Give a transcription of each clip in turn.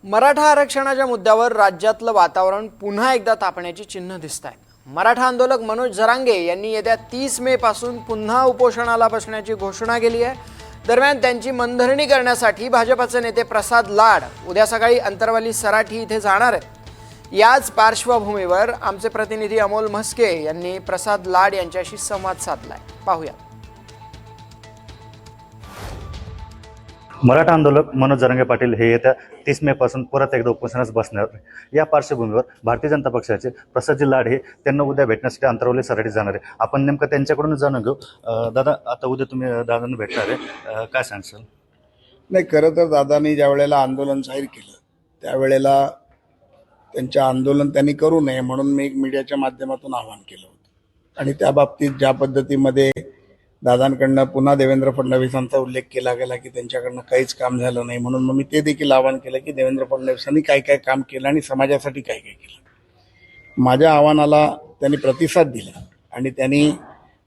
मराठा आरक्षणाच्या मुद्द्यावर राज्यातलं वातावरण पुन्हा एकदा तापण्याची चिन्ह दिसत आहेत। मराठा आंदोलक मनोज जरांगे यांनी येत्या 30 मे पासून पुन्हा उपोषणाला बसण्याची घोषणा केली आहे। दरम्यान त्यांची मनधरणी करण्यासाठी भाजपचे नेते प्रसाद लाड उद्या सकाळी अंतरवाली सराठी इथे जाणार आहेत। याच पार्श्वभूमीवर आमचे प्रतिनिधी अमोल म्हस्के यांनी प्रसाद लाड यांच्याशी संवाद साधलाय। पाहूया। मराठा आंदोलक मनोज जरांगे पाटील हे येत्या 30 मे पासून परत एकदा उपोषणास बसणार। या पार्श्वभूमीवर भारतीय जनता पक्षाचे प्रसादजी लाड हे त्यांना उद्या भेटण्यासाठी अंतरवली सराठी जाणार आहे। आपण नेमकं त्यांच्याकडून जाणून घेऊ। दादा, आता उद्या तुम्ही दादांना भेटणार आहे, काय सांगशाल? नाही, खरं तर दादांनी ज्या वेळेला आंदोलन जाहीर केलं त्यावेळेला त्यांचं आंदोलन त्यांनी करू नये म्हणून मी एक मीडियाच्या माध्यमातून आवाहन केलं होतं। आणि त्या बाबतीत ज्या पद्धतीमध्ये दादांकडनं पुन्हा देवेंद्र फडणवीसांचा उल्लेख केला गेला की त्यांच्याकडनं काहीच काम झालं नाही, म्हणून मग मी ते देखील आवाहन केलं की देवेंद्र फडणवीसांनी काय काय काम केलं आणि समाजासाठी काय काय केलं। माझ्या आव्हानाला त्यांनी प्रतिसाद दिला आणि त्यांनी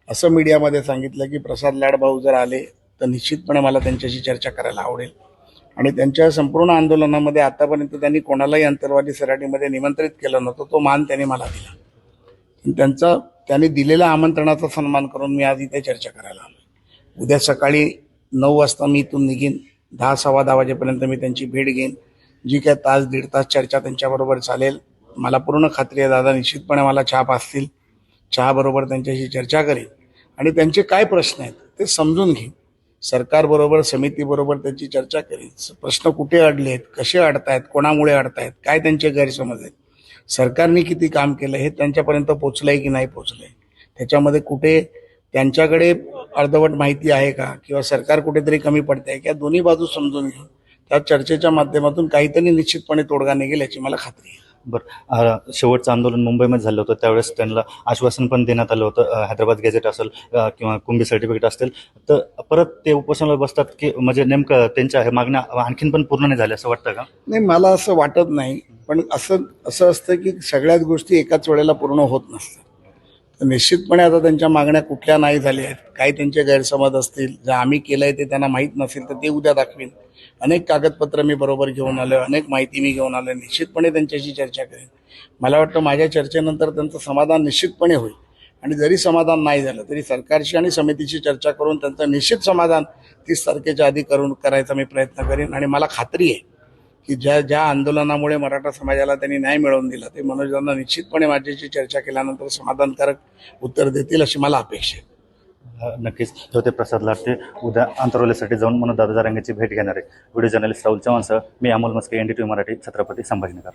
असं मीडियामध्ये सांगितलं की प्रसाद लाड भाऊ जर आले तर निश्चितपणे मला त्यांच्याशी चर्चा करायला आवडेल। आणि त्यांच्या संपूर्ण आंदोलनामध्ये आतापर्यंत त्यांनी कोणालाही अंतरवाली सराटीमध्ये निमंत्रित केलं नव्हतं, तो मान त्यांनी मला दिला। त्यांनी दिलेल्या आमंत्रणाचा सन्मान करून मी आज इथे चर्चा करायला आलो। उद्या सकाळी 9 वाजता मी इथून निघीन, 10 सव्वा 10 वाजेपर्यंत मी त्यांची भेट घेईन। जी काय तास दीड तास चर्चा त्यांच्याबरोबर चालेल, मला पूर्ण खात्री आहे दादा निश्चितपणे मला चहा पाजतील। चहाबरोबर त्यांच्याशी चर्चा करेन आणि त्यांचे काय प्रश्न आहेत ते समजून घेईन। सरकारबरोबर समितीबरोबर त्यांची चर्चा करेन। प्रश्न कुठे अडले आहेत, कसे अडतायत, कोणामुळे अडतायत, काय त्यांचे गैरसमज आहेत, सरकारने किती काम केलं हे त्यांच्यापर्यंत पोचलंय की नाही पोचलंय, त्याच्यामध्ये कुठे त्यांच्याकडे अर्धवट माहिती आहे का किंवा सरकार कुठेतरी कमी पडतंय का, दोन्ही बाजू समजून घेऊन त्या चर्चेच्या माध्यमातून काहीतरी निश्चितपणे तोडगा निघेल याची मला खात्री आहे। बरं, शेवटचं आंदोलन मुंबईमध्ये झालं होतं त्यावेळेस त्यांना आश्वासन पण देण्यात आलं होतं, हैदराबाद गॅझेट असेल किंवा कुंभी सर्टिफिकेट असतील तर परत ते उपोषणाला बसतात की म्हणजे नेमकं त्यांच्या हे मागण्या आणखीन पण पूर्ण नाही झाल्या असं वाटतं का? नाही, मला असं वाटत नाही, पण असं असतं की सगळ्याच गोष्टी एकाच वेळेला पूर्ण होत नसतात। तर निश्चितपणे आता त्यांच्या मागण्या कुठल्या नाही झाल्या आहेत, काही त्यांचे गैरसमज असतील, जर आम्ही केलंय ते त्यांना माहीत नसेल तर ते उद्या दाखवीन। अनेक कागदपत्र मी बरोबर घेऊन आलो, अनेक माहिती मी घेऊन आलो, निश्चितपणे त्यांच्याशी चर्चा करेन। मला वाटतं माझ्या चर्चेनंतर त्यांचं समाधान निश्चितपणे होईल आणि जरी समाधान नाही झालं तरी सरकारशी आणि समितीशी चर्चा करून त्यांचं निश्चित समाधान 30 तारखेच्या आधी करायचा मी प्रयत्न करेन। आणि मला खात्री आहे की ज्या आंदोलनामुळे मराठा समाजाला त्यांनी न्याय मिळवून दिला ते मनोजांना निश्चितपणे माझ्याशी चर्चा केल्यानंतर समाधानकारक उत्तर देतील अशी मला अपेक्षा आहे। नक्कीच होते प्रसाद लाड ते उद्या अंतरवलीसाठी जाऊन मनोज दादा जरांगेची भेट घेणार आहे। व्हिडिओ जर्नलिस्ट राहुल चव्हाणसह मी अमोल म्हस्के, NDTV मराठी, छत्रपती संभाजीनगर।